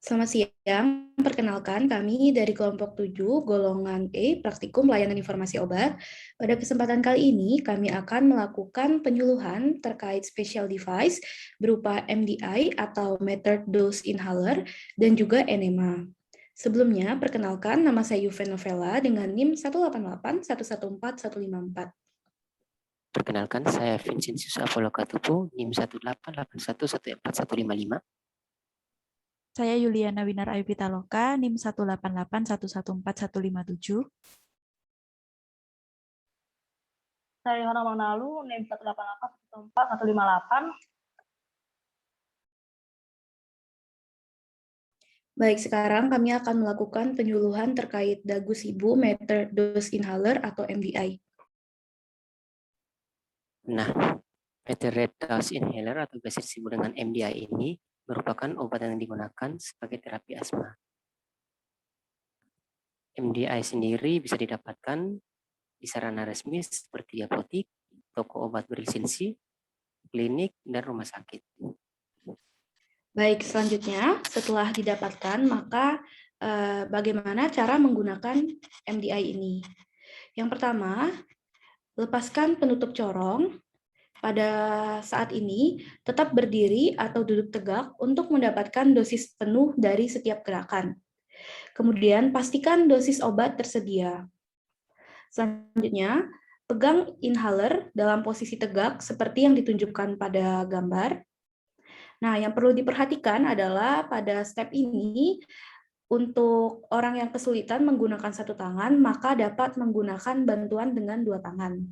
Selamat siang, perkenalkan kami dari kelompok 7, golongan E, Praktikum Layanan Informasi Obat. Pada kesempatan kali ini, kami akan melakukan penyuluhan terkait special device berupa MDI atau Metered Dose Inhaler dan juga enema. Sebelumnya, perkenalkan nama saya Yuven Novella dengan NIM 188114154. Perkenalkan, saya Vincentius Apollo Katupu, NIM 18811414155. Saya Yuliana Winar Ayu Pitaloka, NIM 188114157. Saya Yohana Magnalu, NIM 188144158. Baik, sekarang kami akan melakukan penyuluhan terkait dagu sibu Metered Dose Inhaler atau MDI. Nah, Metered Dose Inhaler atau biasa disebut dengan MDI ini merupakan obat yang digunakan sebagai terapi asma. MDI sendiri bisa didapatkan di sarana resmi seperti apotik, toko obat berlisensi, klinik, dan rumah sakit. Baik, selanjutnya setelah didapatkan, maka bagaimana cara menggunakan MDI ini? Yang pertama, lepaskan penutup corong. Pada saat ini, tetap berdiri atau duduk tegak untuk mendapatkan dosis penuh dari setiap gerakan. Kemudian, pastikan dosis obat tersedia. Selanjutnya, pegang inhaler dalam posisi tegak seperti yang ditunjukkan pada gambar. Nah, yang perlu diperhatikan adalah pada step ini, untuk orang yang kesulitan menggunakan satu tangan, maka dapat menggunakan bantuan dengan dua tangan.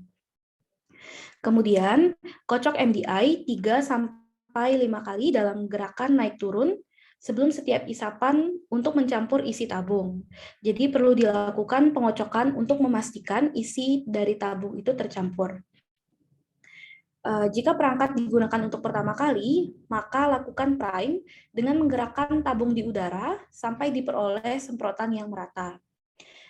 Kemudian, kocok MDI 3-5 kali dalam gerakan naik turun sebelum setiap isapan untuk mencampur isi tabung. Jadi perlu dilakukan pengocokan untuk memastikan isi dari tabung itu tercampur. Jika perangkat digunakan untuk pertama kali, maka lakukan prime dengan menggerakkan tabung di udara sampai diperoleh semprotan yang merata.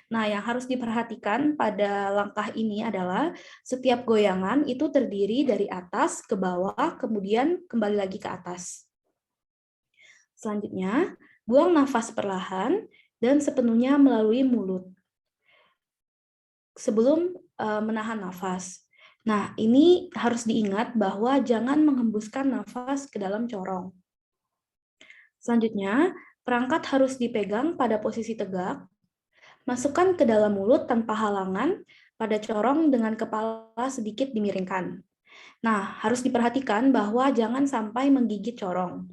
Nah, yang harus diperhatikan pada langkah ini adalah setiap goyangan itu terdiri dari atas ke bawah, kemudian kembali lagi ke atas. Selanjutnya, buang nafas perlahan dan sepenuhnya melalui mulut sebelum menahan nafas. Nah, ini harus diingat bahwa jangan menghembuskan nafas ke dalam corong. Selanjutnya, perangkat harus dipegang pada posisi tegak. Masukkan ke dalam mulut tanpa halangan pada corong dengan kepala sedikit dimiringkan. Nah, harus diperhatikan bahwa jangan sampai menggigit corong.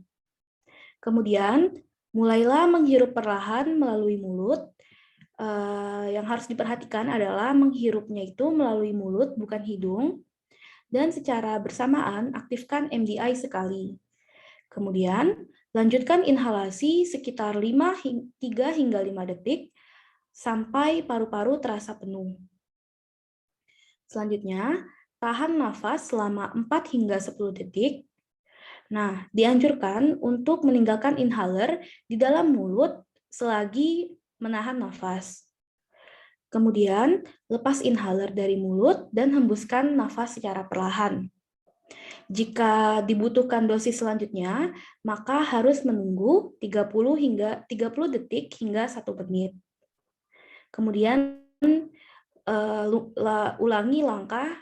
Kemudian, mulailah menghirup perlahan melalui mulut. Yang harus diperhatikan adalah menghirupnya itu melalui mulut, bukan hidung. Dan secara bersamaan, aktifkan MDI sekali. Kemudian, lanjutkan inhalasi sekitar 3 hingga 5 detik, sampai paru-paru terasa penuh. Selanjutnya, tahan nafas selama 4 hingga 10 detik. Nah, dianjurkan untuk meninggalkan inhaler di dalam mulut selagi menahan nafas. Kemudian, lepas inhaler dari mulut dan hembuskan nafas secara perlahan. Jika dibutuhkan dosis selanjutnya, maka harus menunggu 30 detik hingga 1 menit. Kemudian ulangi langkah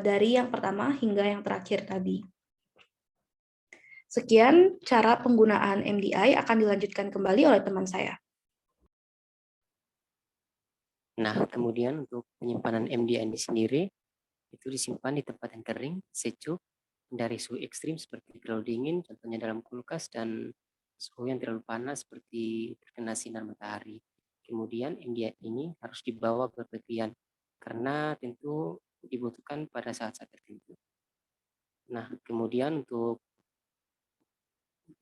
dari yang pertama hingga yang terakhir tadi. Sekian cara penggunaan MDI, akan dilanjutkan kembali oleh teman saya. Nah, kemudian untuk penyimpanan MDI ini sendiri, itu disimpan di tempat yang kering, sejuk, dari suhu ekstrim seperti terlalu dingin, contohnya dalam kulkas, dan suhu yang terlalu panas seperti terkena sinar matahari. Kemudian MDI ini harus dibawa berpergian karena tentu dibutuhkan pada saat-saat tertentu. Nah, kemudian untuk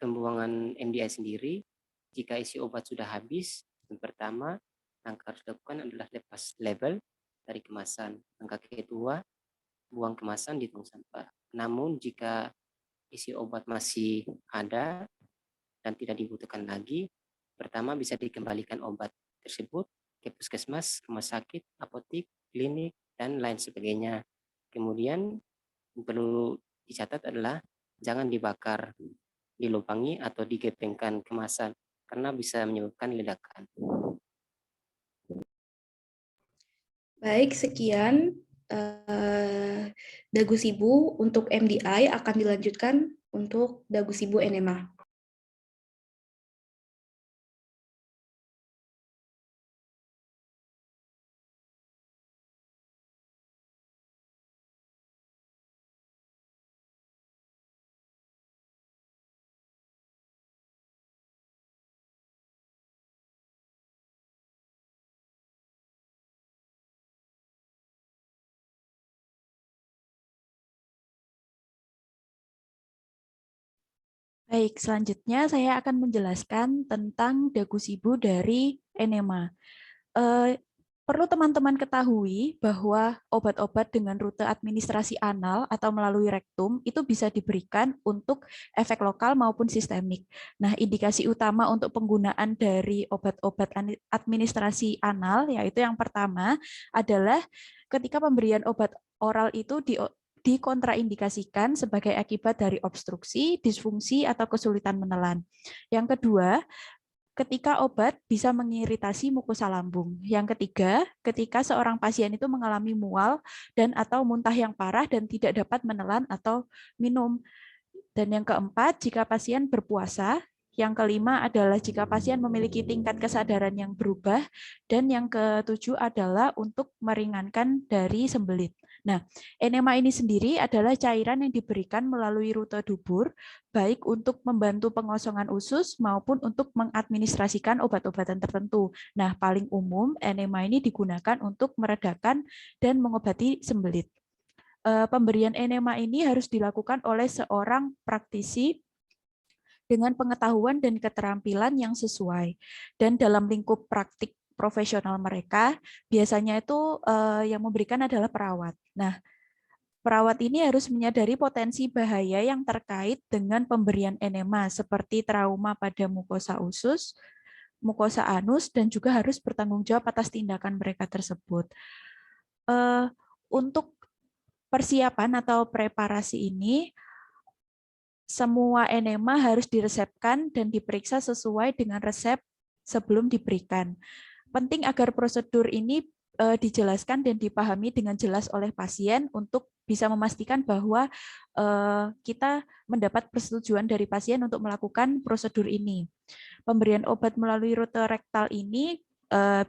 pembuangan MDI sendiri, jika isi obat sudah habis, yang pertama, langkah harus dilakukan adalah lepas label dari kemasan. Langkah kedua, buang kemasan di tong sampah. Namun jika isi obat masih ada dan tidak dibutuhkan lagi, pertama bisa dikembalikan obat tersebut ke puskesmas, rumah sakit, apotik, klinik, dan lain sebagainya. Kemudian perlu dicatat adalah jangan dibakar dilubangi atau digepengkan kemasan karena bisa menyebabkan ledakan. Baik, sekian dagu sibu untuk MDI, akan dilanjutkan untuk dagu sibu enema. Baik, selanjutnya saya akan menjelaskan tentang dagu sibu dari enema. Perlu teman-teman ketahui bahwa obat-obat dengan rute administrasi anal atau melalui rektum itu bisa diberikan untuk efek lokal maupun sistemik. Nah, indikasi utama untuk penggunaan dari obat-obat administrasi anal yaitu yang pertama adalah ketika pemberian obat oral itu dikontraindikasikan sebagai akibat dari obstruksi, disfungsi, atau kesulitan menelan. Yang kedua, ketika obat bisa mengiritasi mukosa lambung. Yang ketiga, ketika seorang pasien itu mengalami mual dan atau muntah yang parah dan tidak dapat menelan atau minum. Dan yang keempat, jika pasien berpuasa. Yang kelima adalah jika pasien memiliki tingkat kesadaran yang berubah. Dan yang ketujuh adalah untuk meringankan dari sembelit. Nah, enema ini sendiri adalah cairan yang diberikan melalui rute dubur, baik untuk membantu pengosongan usus maupun untuk mengadministrasikan obat-obatan tertentu. Nah, paling umum enema ini digunakan untuk meredakan dan mengobati sembelit. Pemberian enema ini harus dilakukan oleh seorang praktisi dengan pengetahuan dan keterampilan yang sesuai. Dan dalam lingkup praktik profesional mereka, biasanya itu yang memberikan adalah perawat. Nah, perawat ini harus menyadari potensi bahaya yang terkait dengan pemberian enema, seperti trauma pada mukosa usus, mukosa anus, dan juga harus bertanggung jawab atas tindakan mereka tersebut. Untuk persiapan atau preparasi ini, semua enema harus diresepkan dan diperiksa sesuai dengan resep sebelum diberikan. Penting agar prosedur ini dijelaskan dan dipahami dengan jelas oleh pasien untuk bisa memastikan bahwa kita mendapat persetujuan dari pasien untuk melakukan prosedur ini. Pemberian obat melalui rute rektal ini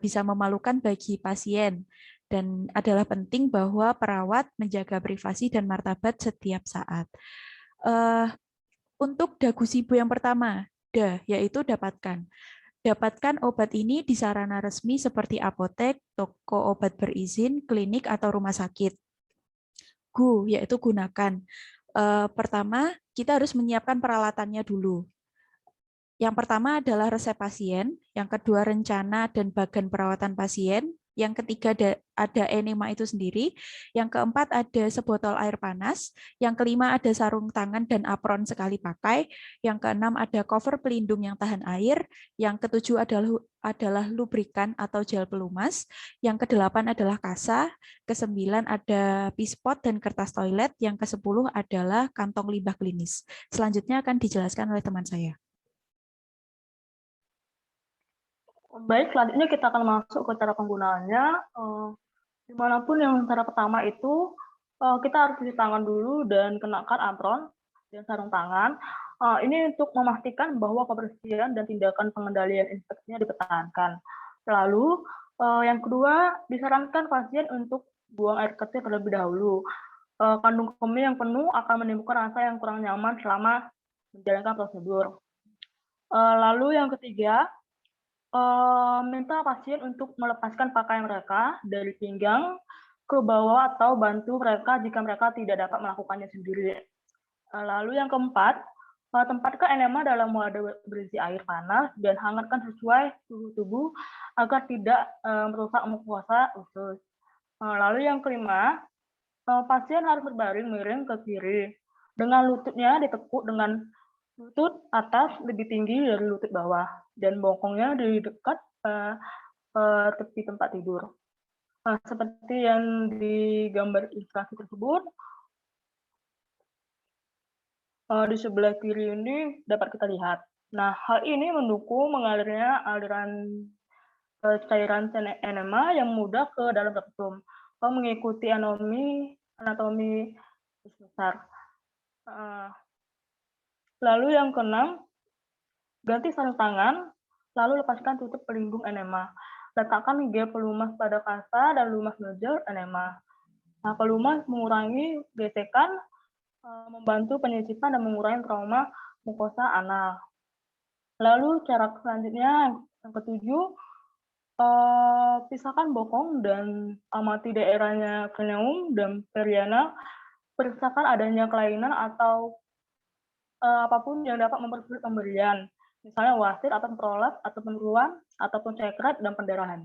bisa memalukan bagi pasien dan adalah penting bahwa perawat menjaga privasi dan martabat setiap saat. Untuk dagu sibu yang pertama, yaitu dapatkan. Dapatkan obat ini di sarana resmi seperti apotek, toko obat berizin, klinik, atau rumah sakit. Yaitu gunakan. Pertama, kita harus menyiapkan peralatannya dulu. Yang pertama adalah resep pasien, yang kedua rencana dan bagan perawatan pasien, yang ketiga ada enema itu sendiri, yang keempat ada sebotol air panas, yang kelima ada sarung tangan dan apron sekali pakai, yang keenam ada cover pelindung yang tahan air, yang ketujuh adalah lubrikan atau gel pelumas, yang kedelapan adalah kasa, kesembilan ada pispot dan kertas toilet, yang kesepuluh adalah kantong limbah klinis. Selanjutnya akan dijelaskan oleh teman saya. Baik, selanjutnya kita akan masuk ke cara penggunaannya. Dimanapun yang cara pertama itu, kita harus cuci tangan dulu dan kenakan apron dan sarung tangan. Ini untuk memastikan bahwa kebersihan dan tindakan pengendalian infeksinya dipertahankan. Lalu, yang kedua, disarankan pasien untuk buang air kecil terlebih dahulu. Kandung kemih yang penuh akan menimbulkan rasa yang kurang nyaman selama menjalankan prosedur. Lalu yang ketiga, minta pasien untuk melepaskan pakaian mereka dari pinggang ke bawah atau bantu mereka jika mereka tidak dapat melakukannya sendiri. Lalu yang keempat, tempatkan enema dalam wadah berisi air panas dan hangatkan sesuai suhu tubuh agar tidak merusak mukosa usus. Lalu yang kelima, pasien harus berbaring miring ke kiri dengan lututnya ditekuk dengan lutut atas lebih tinggi dari lutut bawah dan bokongnya di dekat tepi tempat tidur. Seperti yang di gambar ilustrasi tersebut, di sebelah kiri ini dapat kita lihat. Nah, hal ini mendukung mengalirnya aliran cairan enema yang mudah ke dalam rektum, mengikuti anatomi besar. Lalu yang keenam, ganti sarung tangan, lalu lepaskan tutup pelindung enema. Letakkan gel pelumas pada kasa dan lumas nodul enema. Nah, pelumas mengurangi gesekan, membantu penyisipan dan mengurangi trauma mukosa anal. Lalu cara selanjutnya yang ketujuh, pisahkan bokong dan amati daerahnya cranium dan perianal. Periksakan adanya kelainan atau apapun yang dapat mempersulit pemberian, misalnya wasit atau prolap ataupun ruam ataupun sekret dan pendarahan.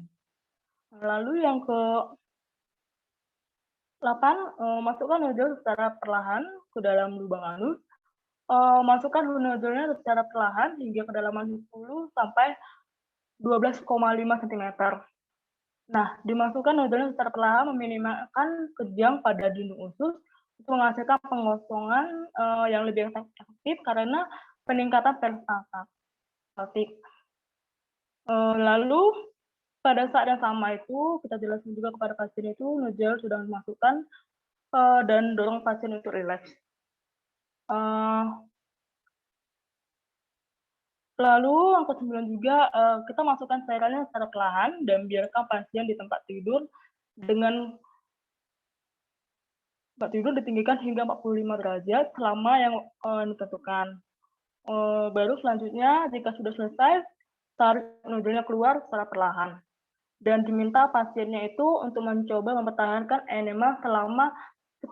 Lalu yang ke-8, masukkan nodul secara perlahan ke dalam lubang anus. Masukkan nodulnya secara perlahan hingga kedalaman 10 sampai 12,5 cm. Nah, dimasukkan nodulnya secara perlahan meminimalkan kejang pada dinding usus untuk menghasilkan pengosongan yang lebih efektif karena peningkatan peristaltik. Lalu pada saat yang sama itu kita jelaskan juga kepada pasien itu nodul sudah dimasukkan dan dorong pasien untuk rileks. Lalu yang ke-9 juga kita masukkan cairannya secara perlahan dan biarkan pasien di tempat tidur dengan tempat tidur ditinggikan hingga 45 derajat selama yang ditentukan. Baru selanjutnya jika sudah selesai, tarik nodulnya keluar secara perlahan. Dan diminta pasiennya itu untuk mencoba mempertahankan enema selama 10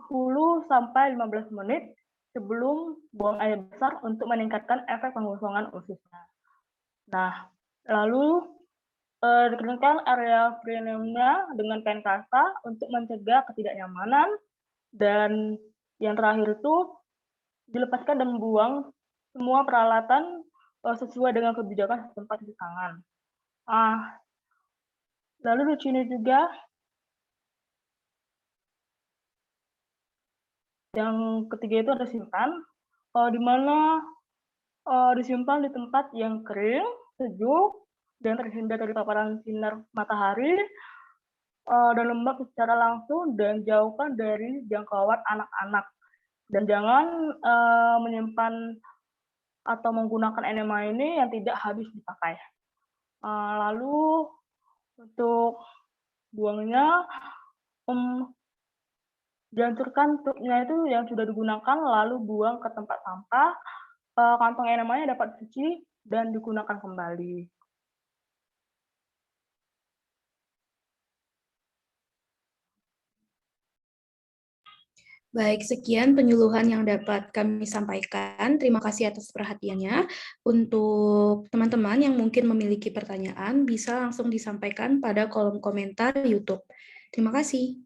sampai 15 menit sebelum buang air besar untuk meningkatkan efek pengosongan ususnya. Nah, lalu dikeringkan area perineumnya dengan kain kasa untuk mencegah ketidaknyamanan. Dan yang terakhir itu dilepaskan dan membuang semua peralatan sesuai dengan kebijakan setempat di tangan. Lalu di sini juga yang ketiga itu ada simpan, di mana disimpan di tempat yang kering, sejuk, dan terhindar dari paparan sinar matahari dan lembab secara langsung, dan jauhkan dari jangkauan anak-anak. Dan jangan menyimpan atau menggunakan enema ini yang tidak habis dipakai. Lalu untuk buangnya, dihancurkan tubnya itu yang sudah digunakan, lalu buang ke tempat sampah. Kantong enemanya dapat dicuci dan digunakan kembali. Baik, sekian penyuluhan yang dapat kami sampaikan. Terima kasih atas perhatiannya. Untuk teman-teman yang mungkin memiliki pertanyaan, bisa langsung disampaikan pada kolom komentar YouTube. Terima kasih.